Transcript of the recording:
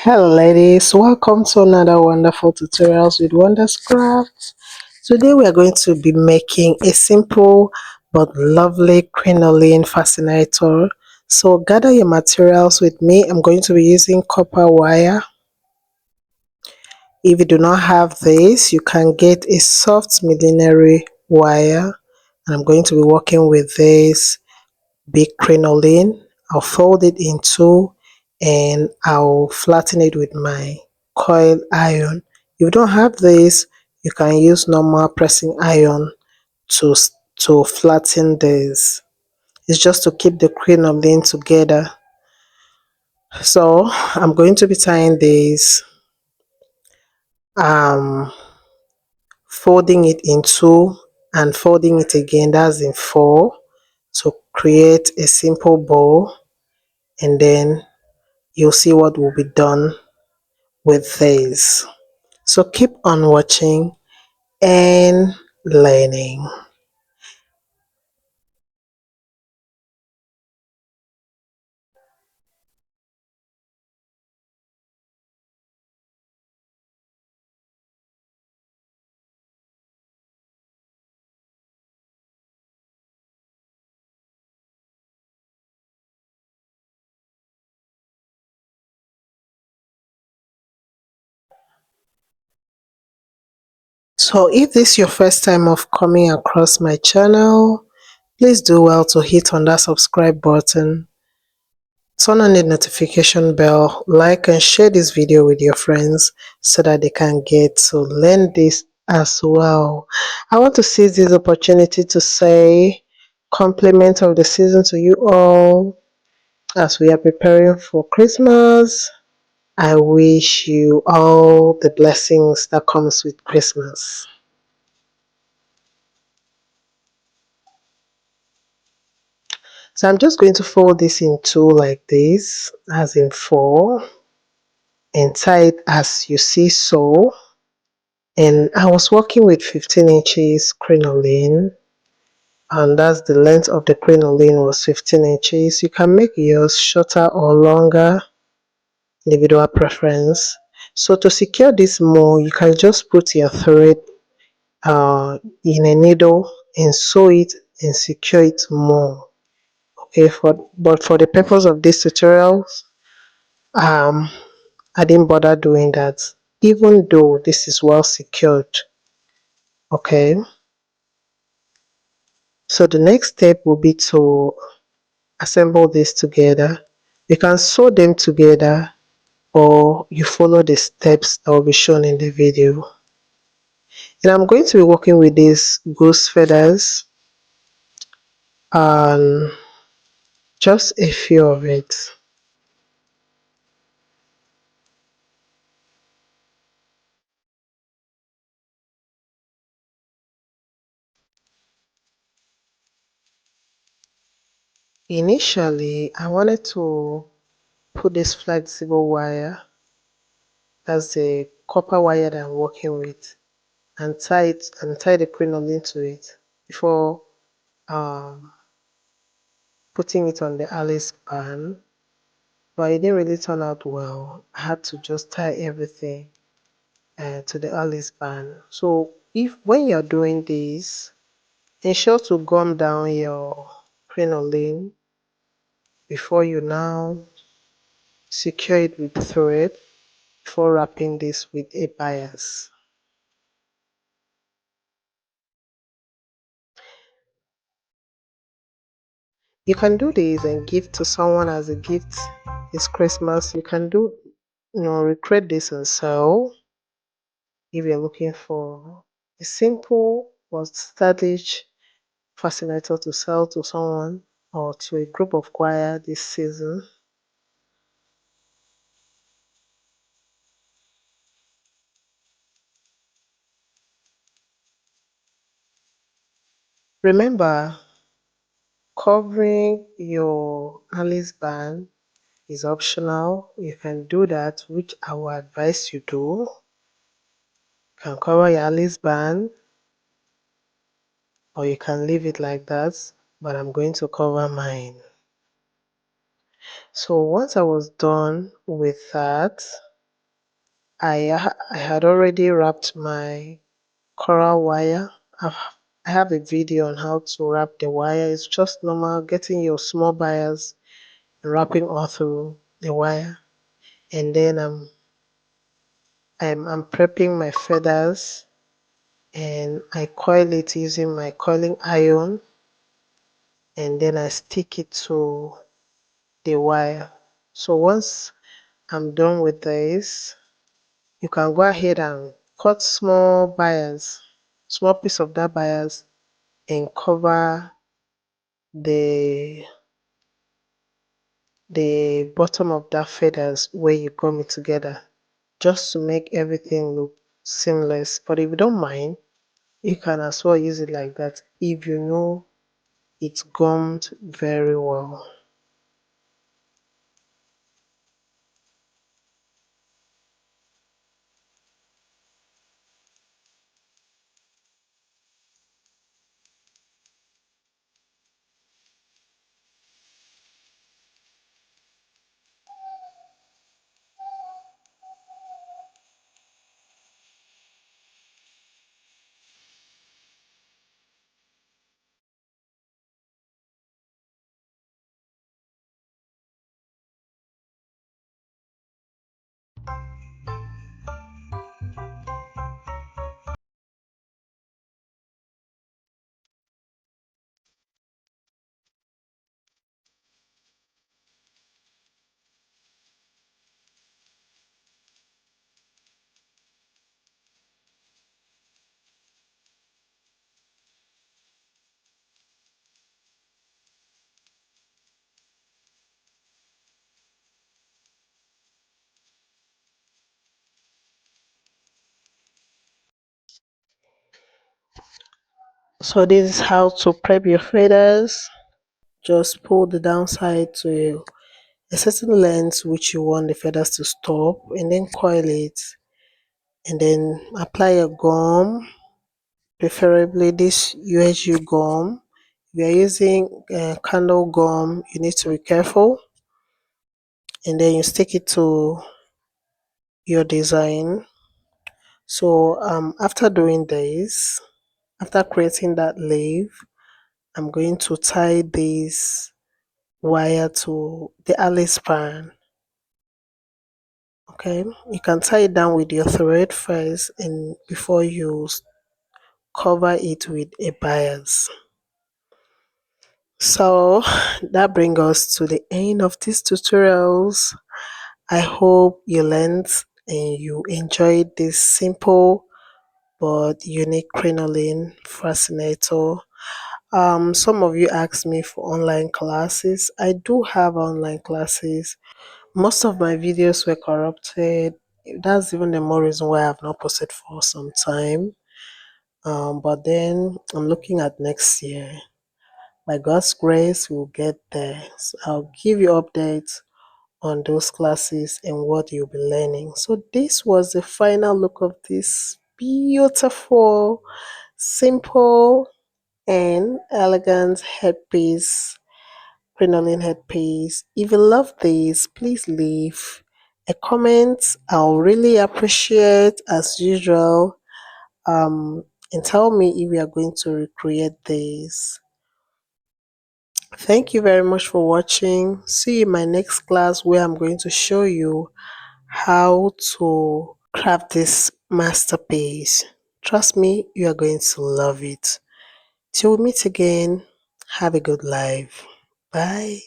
Hello ladies, welcome to another wonderful tutorials with Wonderscraft. Today we are going to be making a simple but lovely crinoline fascinator. So gather your materials with me. I'm going to be using copper wire. If you do not have this, you can get a soft millinery wire. And I'm going to be working with this big crinoline. I'll fold it in two and I'll flatten it with my coil iron. If you don't have this, you can use normal pressing iron to flatten this. It's just to keep the crinoline together. So I'm going to be tying this, um folding it in two and folding it again, that's in four, to create a simple bow, and then you'll see what will be done with this. So keep on watching and learning. So if this is your first time of coming across my channel, please do well to hit on that subscribe button, turn on the notification bell, like and share this video with your friends so that they can get to learn this as well. I want to seize this opportunity to say compliment of the season to you all as we are preparing for Christmas. I wish you all the blessings that comes with Christmas. So I'm just going to fold this in two like this, as in four, and tie it as you see so. And I was working with 15 inches crinoline, and that's the length of the crinoline was 15 inches. You can make yours shorter or longer, individual preference. So to secure this more, you can just put your thread in a needle and sew it and secure it more. Okay, but for the purpose of this tutorial, um I didn't bother doing that, even though this is well secured. Okay, so the next step will be to assemble this together. You can sew them together, or you follow the steps that will be shown in the video. And I'm going to be working with these goose feathers, and just a few of it. Initially, I wanted to put this flexible wire, that's the copper wire that I'm working with, and tie the crinoline to it before um, putting it on the Alice band. But it didn't really turn out well. I had to just tie everything to the Alice band. So if when you're doing this, ensure to gum down your crinoline before you now secure it with thread before wrapping this with a bias. You can do this and give to someone as a gift. It's Christmas. You can do, recreate this and sell if you're looking for a simple but stylish fascinator to sell to someone or to a group of choir this season. Remember, covering your Alice band is optional. You can do that, which I will advise you do. You can cover your Alice band, or you can leave it like that, but I'm going to cover mine. So once I was done with that, I had already wrapped my coral wire. I've, I have a video on how to wrap the wire. It's just normal getting your small wires and wrapping all through the wire. And then I'm prepping my feathers and I coil it using my coiling iron and then I stick it to the wire. So once I'm done with this, you can go ahead and cut small wires, small piece of that wires and cover the the bottom of that feathers where you gum it together just to make everything look seamless. But if you don't mind, you can as well use it like that if you know it's gummed very well. So this is how to prep your feathers. Just pull the downside to a certain length which you want the feathers to stop and then coil it and then apply a gum, preferably this UHU gum. If you're using candle gum, you need to be careful and then you stick it to your design. So after doing this, after creating that leaf, I'm going to tie this wire to the Alice span. Okay, you can tie it down with your thread first and before you cover it with a bias. So that brings us to the end of these tutorials. I hope you learned and you enjoyed this simple but unique crinoline fascinator. Some of you asked me for online classes. I do have online classes. Most of my videos were corrupted. That's even the more reason why I've not posted for some time. But then I'm looking at next year. By God's grace, we'll get there. So I'll give you updates on those classes and what you'll be learning. So this was the final look of this beautiful, simple, and elegant headpiece, crinoline headpiece. If you love this, please leave a comment. I'll really appreciate as usual. Um, and tell me if we are going to recreate this. Thank you very much for watching. See you in my next class where I'm going to show you how to craft this masterpiece. Trust me, you are going to love it. Till we meet again, have a good life. Bye.